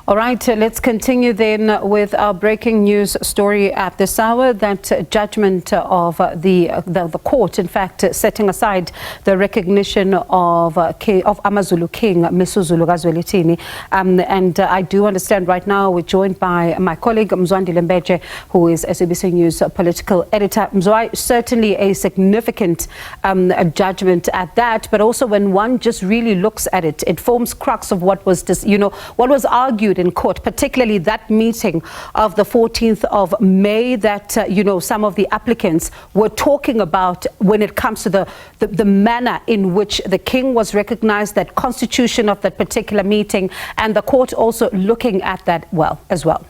All right, let's continue then with our breaking news story at this hour. That judgment of the court, in fact, setting aside the recognition of AmaZulu King Misuzulu KaZwelithini. And I do understand right now we're joined by my colleague Mzwandile Mbeje, who is SABC News political editor. Mzwai, certainly a significant judgment at that, but also when one just really looks at it, it forms crux of what was what was argued in court, particularly that meeting of the 14th of May that, some of the applicants were talking about when it comes to the manner in which the king was recognized, that constitution of that particular meeting, and the court also looking at that as well.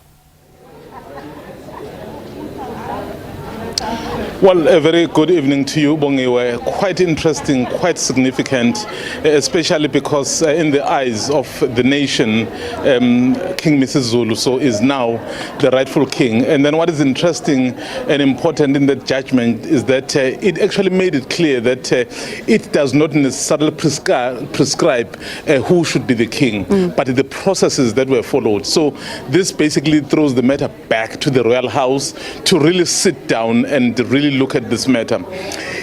Well, a very good evening to you, Bongiwe. Quite interesting, quite significant, especially because in the eyes of the nation, King Misuzulu is now the rightful king. And then what is interesting and important in that judgment is that it actually made it clear that it does not necessarily prescribe who should be the king, but the processes that were followed. So this basically throws the matter back to the royal house to really sit down and really look at this matter.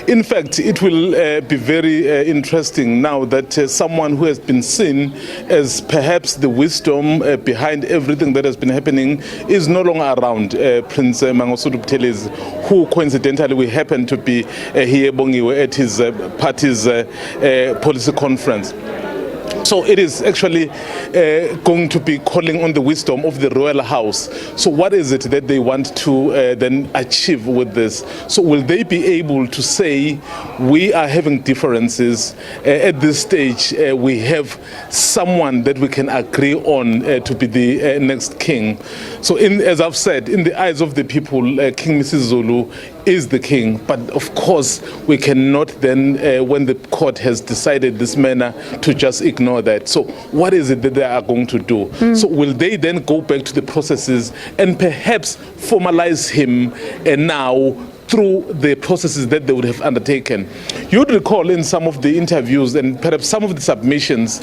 In fact, it will be very interesting now that someone who has been seen as perhaps the wisdom behind everything that has been happening is no longer around. Prince Mangosuthu Buthelezi, who coincidentally we happen to be here Bongiwe at his party's policy conference. So it is actually going to be calling on the wisdom of the royal house. So what is it that they want to then achieve with this? So will they be able to say we are having differences at this stage? We have someone that we can agree on to be the next king. So as I've said, in the eyes of the people, King Misuzulu is the king, but of course we cannot then, when the court has decided this manner, to just ignore that. So what is it that they are going to do? So will they then go back to the processes and perhaps formalize him now through the processes that they would have undertaken? You would recall in some of the interviews and perhaps some of the submissions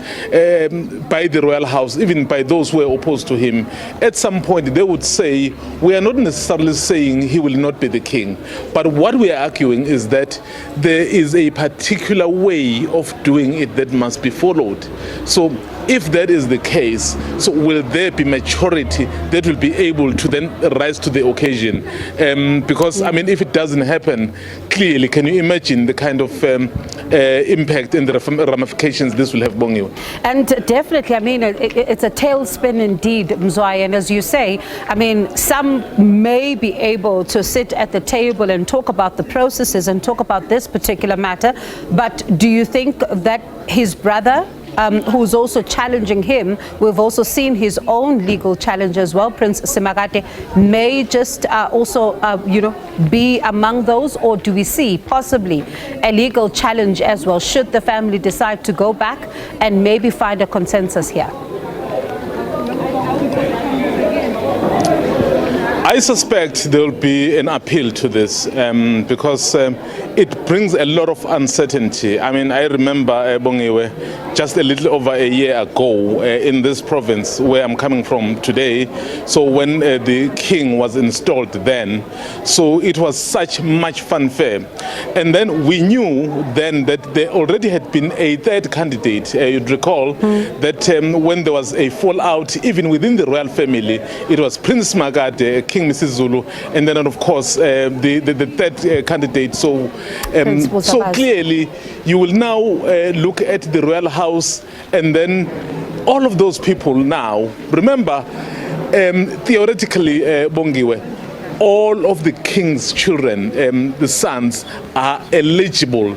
by the royal house, even by those who were opposed to him, at some point they would say, we are not necessarily saying he will not be the king, but what we are arguing is that there is a particular way of doing it that must be followed. So if that is the case, so will there be majority that will be able to then rise to the occasion? Because, I mean, if it doesn't happen, clearly, can you imagine the kind of impact and the ramifications this will have, Bongiwe? And definitely, I mean, it's a tailspin indeed, Mzwai. And as you say, I mean, some may be able to sit at the table and talk about the processes and talk about this particular matter. But do you think that his brother, who's also challenging him, we've also seen his own legal challenge as well, Prince Simakate, may just also, be among those? Or do we see possibly a legal challenge as well, should the family decide to go back and maybe find a consensus here? I suspect there will be an appeal to this because it brings a lot of uncertainty. I mean, I remember, Bongiwe, just a little over a year ago in this province where I'm coming from today, so when the king was installed then, so it was such much fanfare. And then we knew then that there already had been a third candidate. You'd recall that when there was a fallout, even within the royal family, it was Prince Magade, King Misuzulu, and then of course the third candidate. So clearly you will now look at the royal house, and then all of those people now, remember, theoretically, Bongiwe, all of the king's children, the sons, are eligible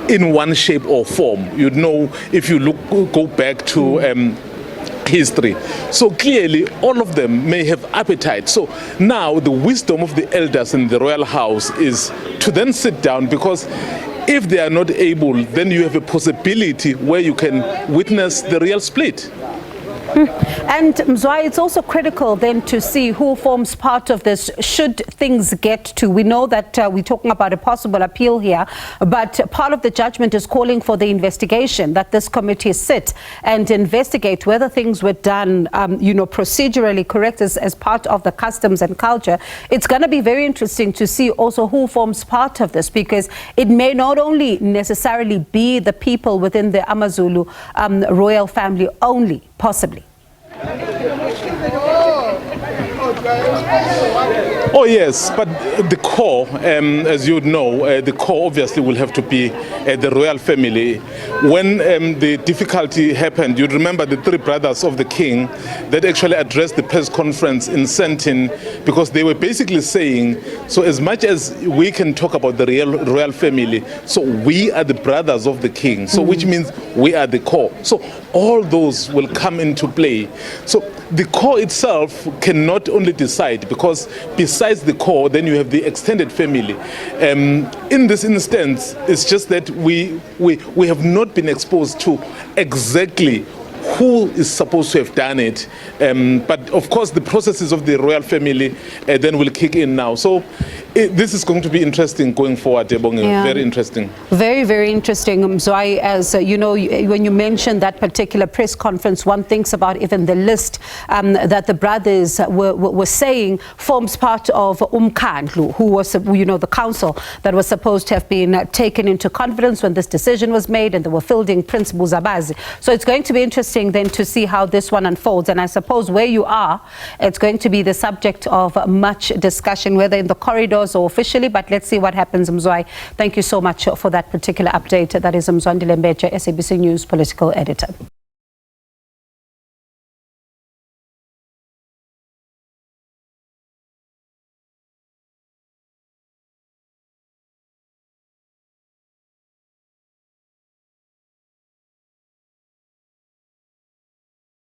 in one shape or form. You'd know if you go back to history. So clearly all of them may have appetite. So now the wisdom of the elders in the royal house is to then sit down, because if they are not able, then you have a possibility where you can witness the real split. And Mzwai, it's also critical then to see who forms part of this should things get to. We know that we're talking about a possible appeal here, but part of the judgment is calling for the investigation, that this committee sit and investigate whether things were done, procedurally correct as part of the customs and culture. It's going to be very interesting to see also who forms part of this, because it may not only necessarily be the people within the AmaZulu royal family only, possibly. Oh yes, but the core, as you know, the core obviously will have to be the royal family. When the difficulty happened, you remember the three brothers of the king that actually addressed the press conference in Sentin, because they were basically saying, so as much as we can talk about the royal family, so we are the brothers of the king, so which means we are the core. So all those will come into play. So the core itself cannot only decide, because besides the core, then you have the extended family. In this instance, it's just that we have not been exposed to exactly who is supposed to have done it. But of course, the processes of the royal family then will kick in now. So this is going to be interesting going forward, Ebonge. Yeah. Very interesting. Very, very interesting. Mzwai, as you know, when you mentioned that particular press conference, one thinks about even the list that the brothers were saying forms part of Umkhandlu, who was, the council that was supposed to have been taken into confidence when this decision was made, and they were fielding Prince Buzabazi. So it's going to be interesting then to see how this one unfolds. And I suppose where you are, it's going to be the subject of much discussion, whether in the corridors or officially, but let's see what happens. Mzwai, thank you so much for that particular update. That is Mzwandile Mbeje, SABC News political editor.